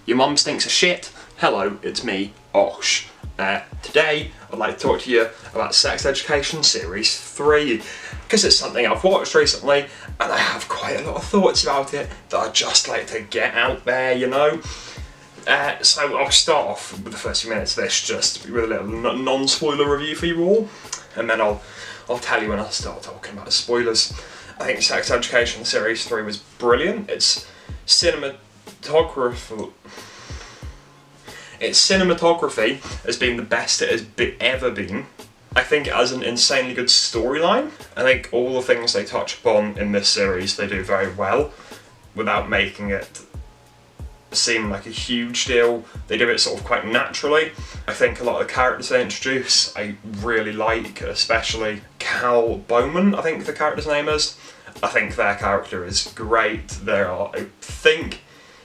Your mum stinks of shit. Hello, it's me, Osh. Today, I'd like to talk to you about Sex Education Series 3, because it's something I've watched recently, and I have quite a lot of thoughts about it that I'd just like to get out there, you know? So I'll start off with the first few minutes of this, just with a little non-spoiler review for you all, and then I'll tell you when I start talking about the spoilers. I think Sex Education Series 3 was brilliant. Its cinematography has been the best it has ever been. I think it has an insanely good storyline. I think all the things they touch upon in this series they do very well, without making it seem like a huge deal. They do it sort of quite naturally. I think a lot of the characters they introduce I really like, especially Cal Bowman, I think the character's name is. I think their character is great. They are, I think,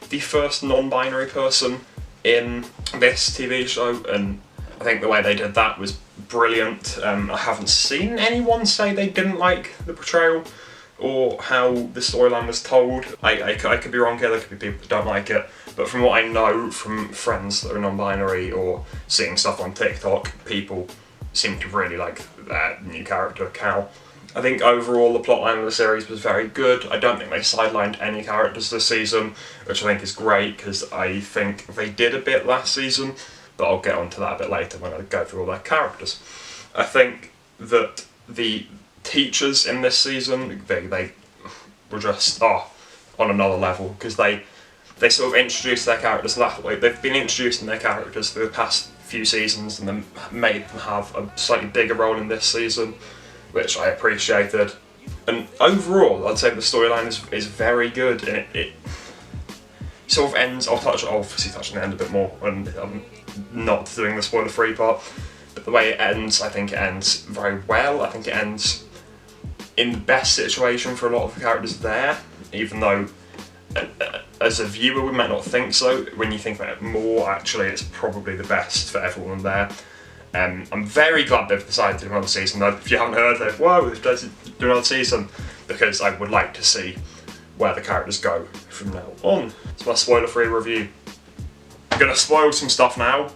the first non-binary person in this TV show, and I think the way they did that was brilliant. I haven't seen anyone say they didn't like the portrayal or how the storyline was told. I could be wrong here, there could be people that don't like it, but from what I know from friends that are non-binary or seeing stuff on TikTok, people seem to really like their new character, Cal. I think overall the plotline of the series was very good. I don't think they sidelined any characters this season, which I think is great, because I think they did a bit last season, but I'll get onto that a bit later when I go through all their characters. I think that the teachers in this season, they were just on another level, because they sort of introduced their characters they've been introducing their characters for the past few seasons and then made them have a slightly bigger role in this season, which I appreciated. And overall, I'd say the storyline is very good, and it sort of ends. I'll obviously touch on the end a bit more, and I'm not doing the spoiler-free part, but the way it ends, I think it ends very well. I think it ends in the best situation for a lot of the characters there, even though as a viewer we might not think so. When you think about it more, actually, it's probably the best for everyone there. I'm very glad they've decided to do another season, though. If you haven't heard, they've decided to do another season, because I would like to see where the characters go from now on. It's my spoiler-free review. I'm gonna spoil some stuff now.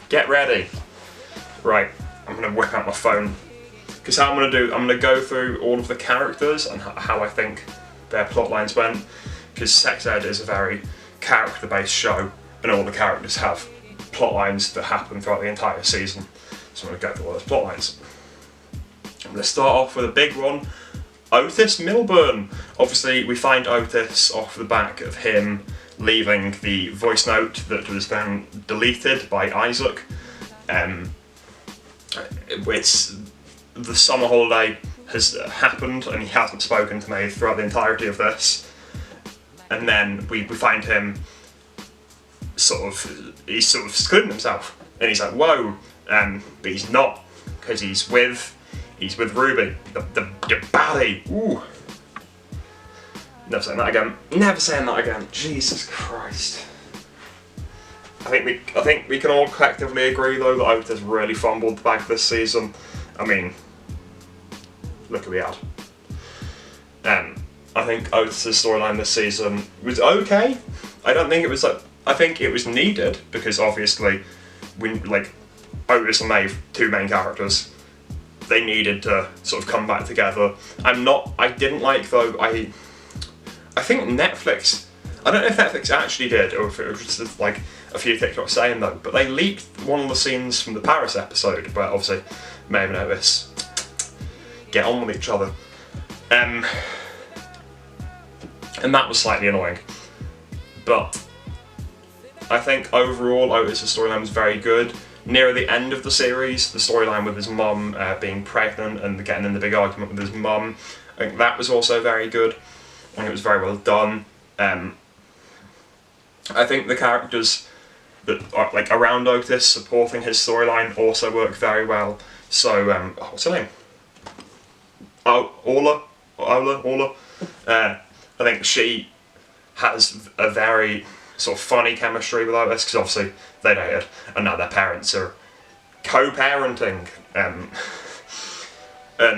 Get ready. Right, I'm gonna whip out my phone, because how I'm gonna go through all of the characters and how I think their plot lines went, because Sex Ed is a very character-based show, and all the characters have plot lines that happen throughout the entire season. So I'm going to go through all those plot lines. I'm going to start off with a big one. Otis Milburn. Obviously we find Otis off the back of him leaving the voice note that was then deleted by Isaac. It's the summer holiday has happened and he hasn't spoken to me throughout the entirety of this. And then we find him he's sort of secluding himself, and he's like, whoa, but he's not, because he's with Ruby, the baddie. Ooh. Never saying that again. Jesus Christ. I think we can all collectively agree though that Otis really fumbled the bag this season. I mean, look who we had. I think Otis' storyline this season was okay. I think it was needed, because obviously, Otis and Maeve, two main characters, they needed to sort of come back together. I didn't like, though, I think Netflix, I don't know if Netflix actually did, or if it was just like a few TikToks saying though, but they leaked one of the scenes from the Paris episode, where obviously Maeve and Otis get on with each other. And that was slightly annoying. But I think overall Otis' storyline was very good. Near the end of the series, the storyline with his mum being pregnant and getting in the big argument with his mum, I think that was also very good. I think it was very well done. I think the characters that are around Otis supporting his storyline also work very well. So, what's her name? Orla. I think she has a very sort of funny chemistry with Otis, because obviously they dated and now their parents are co-parenting, and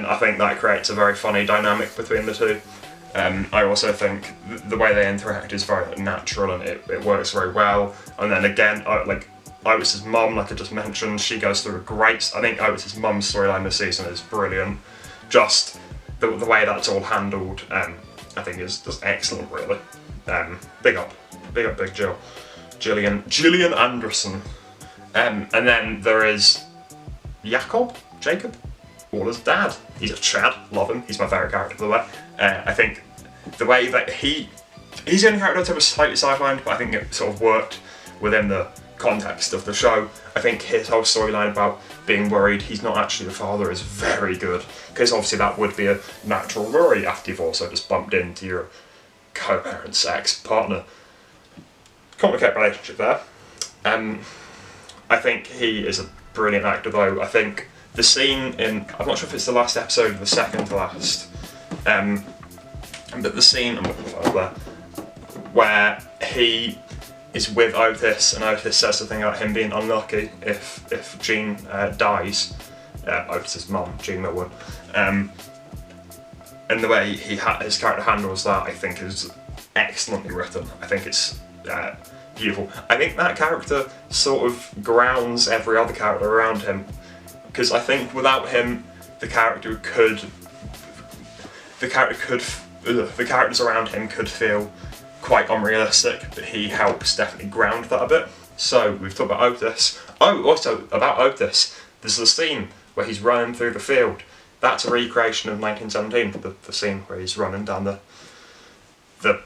I think that creates a very funny dynamic between the two. I also think the way they interact is very natural and it works very well. And then again, like Otis's mum, like I just mentioned, she goes through a great. I think Otis's mum's storyline this season is brilliant. Just the way that's all handled, I think is just excellent, really. Big up Big Jill, Gillian Anderson. And then there is Jacob, Walla's dad. He's a Chad, love him. He's my favourite character, by the way. I think the way that he's the only character that was slightly sidelined, but I think it sort of worked within the context of the show. I think his whole storyline about being worried he's not actually the father is very good, because obviously that would be a natural worry after you've also just bumped into your co-parent's ex-partner. Complicated relationship there. I think he is a brilliant actor though. I think the scene in, I'm not sure if it's the last episode or the second to last, but the scene where he is with Otis and Otis says something about him being unlucky if Jean dies, Otis's mum, Jean Millwood, and the way his character handles that I think is excellently written. I think it's beautiful. I think that character sort of grounds every other character around him, because I think without him the characters around him could feel quite unrealistic, but he helps definitely ground that a bit. So we've talked about Otis. Oh, also about Otis, there's the scene where he's running through the field. That's a recreation of 1917, the scene where he's running down the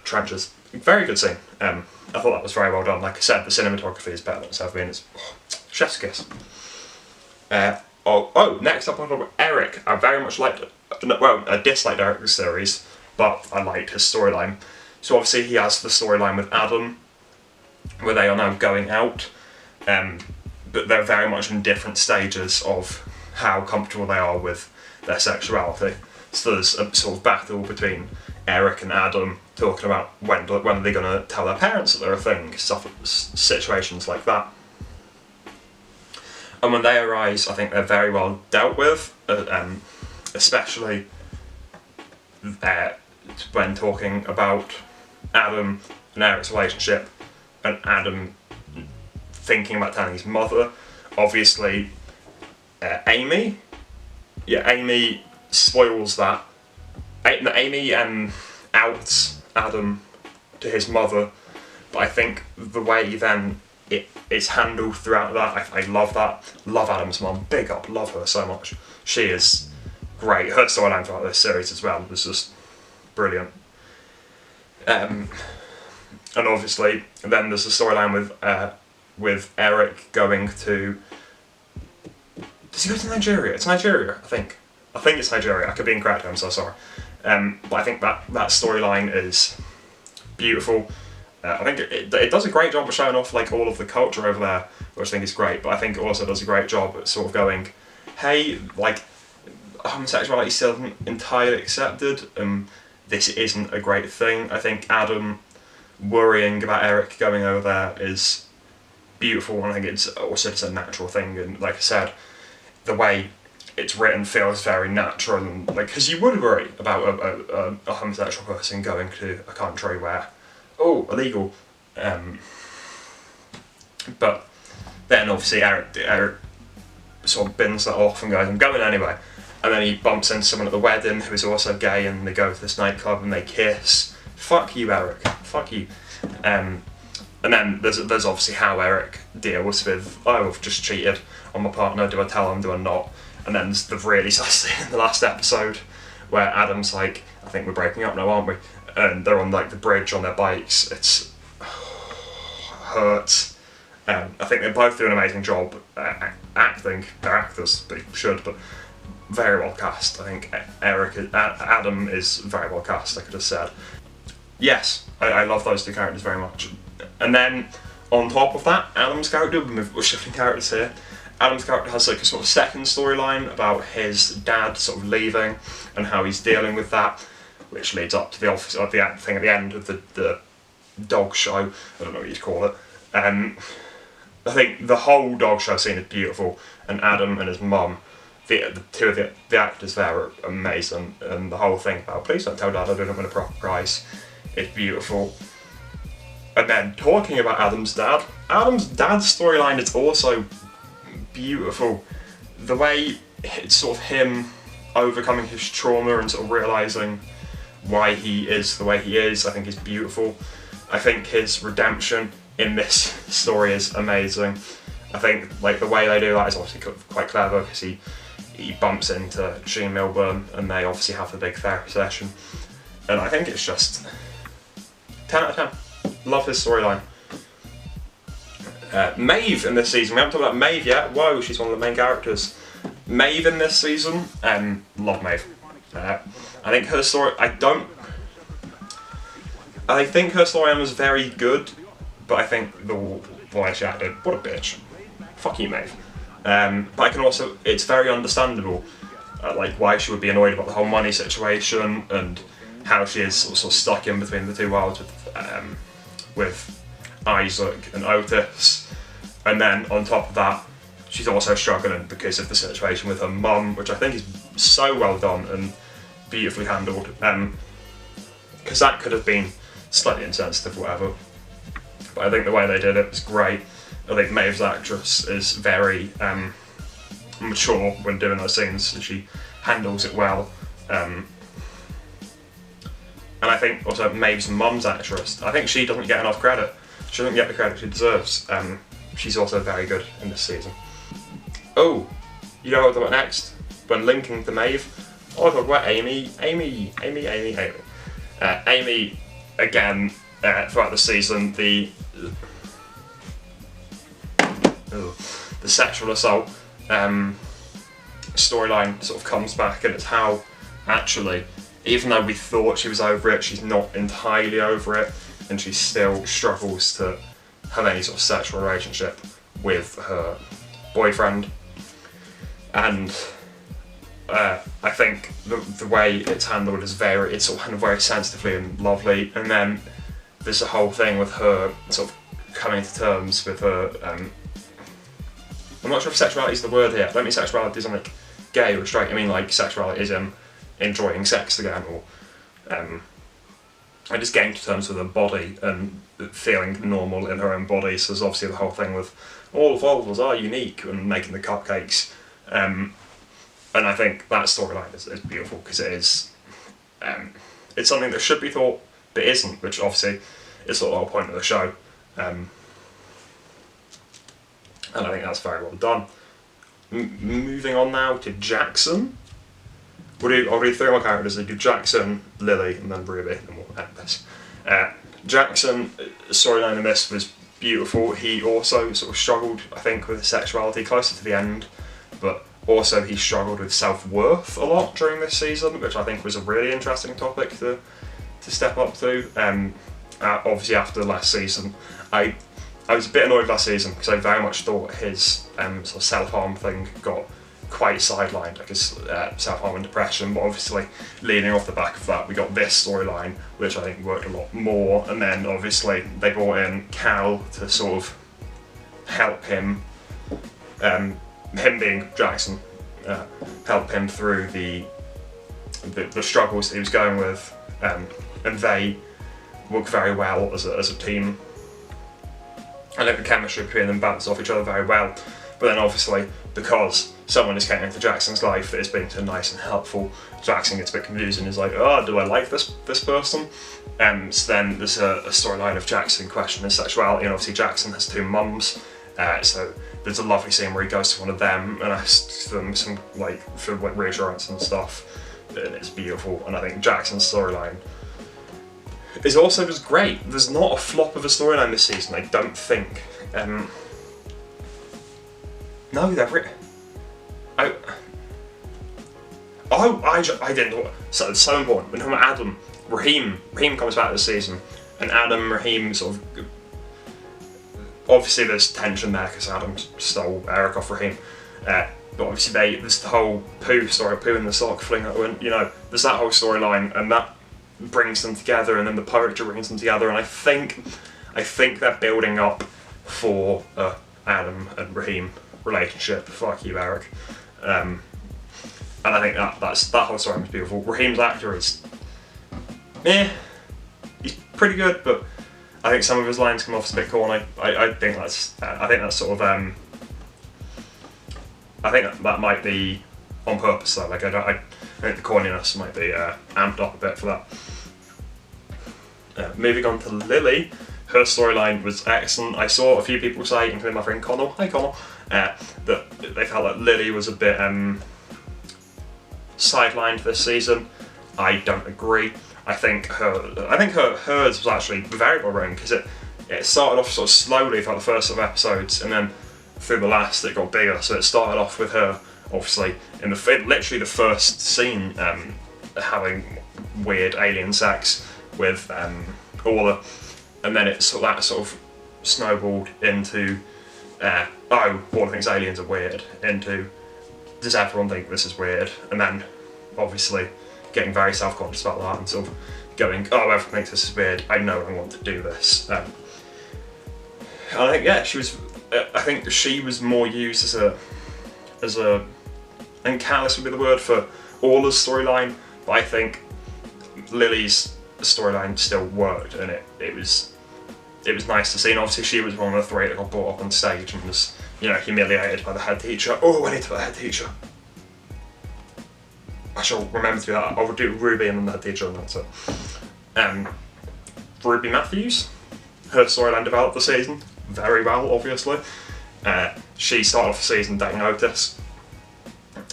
trenches. Very good scene. I thought that was very well done. Like I said, the cinematography is better than it's ever been. It's chef's kiss. Next up, I'll talk about Eric. I very much liked it. Well, I disliked Eric's series, but I liked his storyline. So obviously he has the storyline with Adam, where they are now going out, but they're very much in different stages of how comfortable they are with their sexuality. So there's a sort of battle between Eric and Adam, talking about when are they going to tell their parents that they're a thing, situations like that. And when they arise, I think they're very well dealt with, especially when talking about Adam and Eric's relationship, and Adam thinking about telling his mother. Obviously, Amy spoils that. Amy outs Adam to his mother, but I think the way then it's handled throughout that, I love that. Love Adam's mum, big up, love her so much. She is great. Her storyline throughout this series as well was just brilliant. And obviously, then there's the storyline with Eric going to. Does he go to Nigeria? It's Nigeria, I think. I think it's Nigeria. I could be incorrect. I'm so sorry. But I think that storyline is beautiful. I think it does a great job of showing off like all of the culture over there, which I think is great. But I think it also does a great job at sort of going, hey, like homosexuality still isn't entirely accepted. This isn't a great thing. I think Adam worrying about Eric going over there is beautiful, and I think it's also just a natural thing. And like I said, the way it's written feels very natural, and like, because you would worry about a homosexual person going to a country where, illegal. But then obviously Eric sort of bins that off and goes, I'm going anyway. And then he bumps into someone at the wedding who is also gay, and they go to this nightclub and they kiss. Fuck you, Eric. Fuck you. And then there's obviously how Eric deals with, I've just cheated on my partner, do I tell him, do I not? And then there's the really sad scene in the last episode where Adam's like, I think we're breaking up now, aren't we? And they're on like the bridge on their bikes. It's hurts. I think they both do an amazing job acting. They're actors, they should, but very well cast. I think Adam is very well cast, like I just said. Yes, I love those two characters very much. And then on top of that, Adam's character, we're shifting characters here. Adam's character has like a sort of second storyline about his dad sort of leaving and how he's dealing with that, which leads up to the thing at the end of the dog show. I don't know what you'd call it. I think the whole dog show scene is beautiful, and Adam and his mum, the two of the actors there are amazing, and the whole thing about please don't tell Dad I didn't win a proper prize is beautiful. And then talking about Adam's dad's storyline is also beautiful. The way it's sort of him overcoming his trauma and sort of realising why he is the way he is, I think is beautiful. I think his redemption in this story is amazing. I think like the way they do that is obviously quite clever, because he bumps into Gene Milburn and they obviously have the big therapy session, and I think it's just 10 out of 10. Love his storyline. Maeve in this season, we haven't talked about Maeve yet. Whoa, she's one of the main characters. Maeve in this season, love Maeve. I think her story, I think her storyline was very good, but I think the way she acted, what a bitch. Fuck you, Maeve. But I can also, it's very understandable, like why she would be annoyed about the whole money situation and how she is sort of stuck in between the two worlds with Isaac and Otis, and then on top of that she's also struggling because of the situation with her mum, which I think is so well done and beautifully handled, because that could have been slightly insensitive or whatever, but I think the way they did it was great. I think Maeve's actress is very mature when doing those scenes, and she handles it well. And I think also Maeve's mum's actress, I think she doesn't get enough credit. She doesn't get the credit she deserves. She's also very good in this season. Oh, you know what I'll talk about next? When linking to Maeve, I'll talk about Amy. Amy, again, throughout the season, the sexual assault storyline sort of comes back, and it's how actually, even though we thought she was over it, she's not entirely over it, and she still struggles to have any sort of sexual relationship with her boyfriend. And I think the way it's handled is it's sort of handled very sensitively and lovely. And then there's a whole thing with her sort of coming to terms with her. I'm not sure if sexuality is the word here. I don't mean sexuality as in like gay or straight. I mean like sexuality is enjoying sex again, or just getting to terms with her body and feeling normal in her own body. So there's obviously the whole thing with all vulvas are unique and making the cupcakes. And I think that storyline is beautiful, because it is, it's something that should be thought but isn't, which obviously is sort of the whole point of the show. And I think that's very well done. Moving on now to Jackson. I'll do three more characters. I do Jackson, Lily, and then Ruby, and we'll end this. Jackson, storyline in this was beautiful. He also sort of struggled, I think, with his sexuality closer to the end, but also he struggled with self-worth a lot during this season, which I think was a really interesting topic to step up to. Obviously after last season, I was a bit annoyed last season because I very much thought his sort of self-harm thing got quite sidelined, like his self-harm and depression, but obviously leading off the back of that we got this storyline, which I think worked a lot more, and then obviously they brought in Cal to sort of help him, him being Jackson, help him through the struggles that he was going with, and they work very well as a team. I think the chemistry between them bounce off each other very well, but then obviously because someone is getting into Jackson's life that is being so nice and helpful, Jackson gets a bit confused and is like, oh, do I like this person? So then there's a storyline of Jackson questioning his sexuality, and obviously Jackson has two mums, so there's a lovely scene where he goes to one of them and asks them some for reassurance and stuff, and it's beautiful. And I think Jackson's storyline is also just great. There's not a flop of a storyline this season, I don't think. No, they're I didn't know. So it's so important. When Adam, Raheem comes back this season, and Adam, Raheem sort of, obviously there's tension there because Adam stole Eric off Raheem, but obviously there's the whole poo story, poo in the sock, fling that one, there's that whole storyline, and that brings them together, and then the poetry brings them together, and I think they're building up for Adam and Raheem relationship. Fuck you, Eric. And I think that whole story was beautiful. Raheem's actor is, he's pretty good, but I think some of his lines come off as a bit corny. I think that's sort of I think that might be on purpose though. Like I think the corniness might be amped up a bit for that. Moving on to Lily, her storyline was excellent. I saw a few people say, including my friend Connell, hi Connell, that they felt like Lily was a bit sidelined this season. I don't agree. I think hers was actually very well written, because it started off sort of slowly for the first sort of episodes, and then through the last it got bigger. So it started off with her, obviously, in literally the first scene, having weird alien sex with Orla, and then that sort of snowballed into Orla thinks aliens are weird, into does everyone think this is weird, and then obviously getting very self-conscious about that and sort of going, oh, everyone thinks this is weird, I know I want to do this. And I think, yeah, I think she was more used as a, and callous would be the word for Orla's storyline, but I think Lily's storyline still worked, and it was nice to see. And obviously she was one of the three that got brought up on stage and was, humiliated by the head teacher. Oh, I need to put the head teacher. I shall remember to do that. I'll do Ruby and then the head teacher, and that's it. Ruby Matthews, her storyline developed the season very well, obviously. She started off the season dating Otis,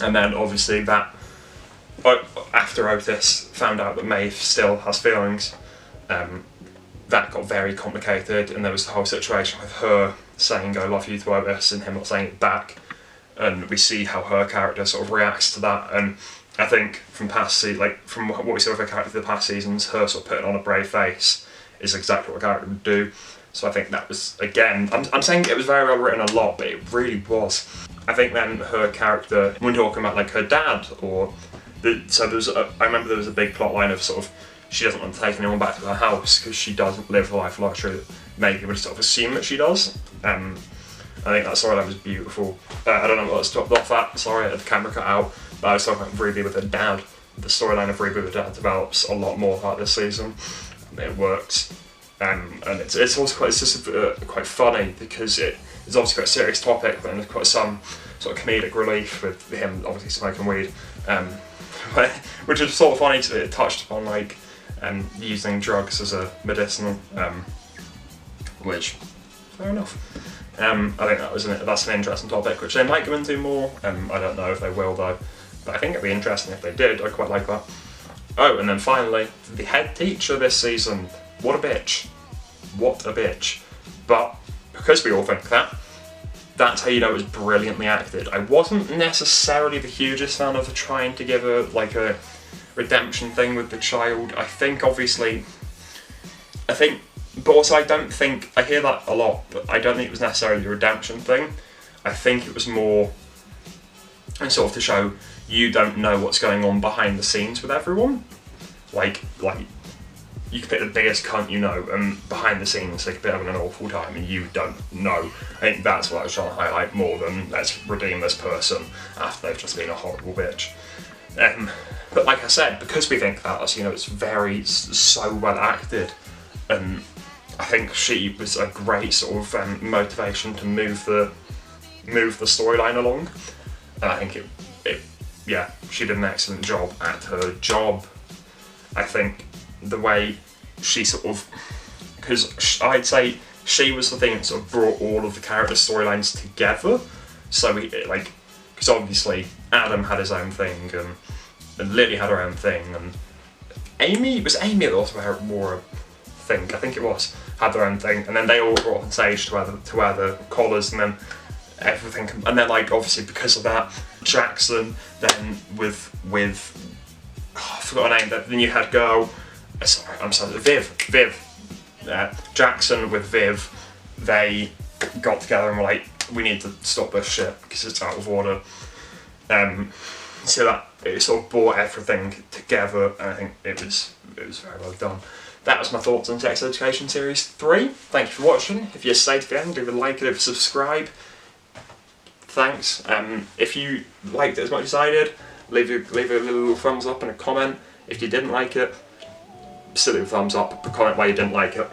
and then obviously after Otis found out that Maeve still has feelings, that got very complicated, and there was the whole situation with her saying I love you to Otis and him not saying it back, and we see how her character sort of reacts to that. And I think from what we saw of her character the past seasons, her sort of putting on a brave face is exactly what a character would do. So I think that was, again, I'm saying it was very well written a lot, but it really was. I think then her character, when talking about like her dad, I remember there was a big plot line of sort of, she doesn't want to take anyone back to her house because she doesn't live the life of luxury that many people sort of assume that she does. I think that storyline was beautiful. I don't know what I stopped off at, sorry, the camera cut out, but I was talking about Ruby with her dad. The storyline of Ruby with her dad develops a lot more throughout this season. It works. And it's also quite funny, because it's obviously quite a serious topic, but there's quite some sort of comedic relief with him obviously smoking weed, which is sort of funny. It touched upon like using drugs as a medicinal, which fair enough. I think that's an interesting topic which they might go into more. I don't know if they will though, but I think it'd be interesting if they did. I'd quite like that. Oh, and then finally, the head teacher this season. What a bitch. What a bitch. But because we all think that, that's how you know it was brilliantly acted. I wasn't necessarily the hugest fan of trying to give a redemption thing with the child. But also I don't think, I hear that a lot, but I don't think it was necessarily a redemption thing. I think it was more, and sort of to show you don't know what's going on behind the scenes with everyone. Like you could pick the biggest cunt you know, and behind the scenes they could be having an awful time and you don't know. I think that's what I was trying to highlight more than let's redeem this person after they've just been a horrible bitch. But like I said, because we think that, it's so well acted, and I think she was a great sort of motivation to move the storyline along, and I think she did an excellent job at her job. I think the way she because I'd say she was the thing that sort of brought all of the character storylines together. So because obviously Adam had his own thing, and Lily had her own thing, and Amy that also wore a thing, I think it was, had their own thing, and then they all brought on stage to wear the collars, and then everything, and then obviously because of that, Jackson then with I forgot her name, the new head girl. I'm sorry, Viv. Jackson with Viv, they got together and were like, we need to stop this shit because it's out of order. So that it sort of brought everything together, and I think it was very well done. That was my thoughts on Sex Education Series 3. Thank you for watching. If you stayed to the end, leave a like and subscribe. Thanks. If you liked it as much as I did, leave a little thumbs up and a comment. If you didn't like it, still leave a thumbs up, but comment why you didn't like it.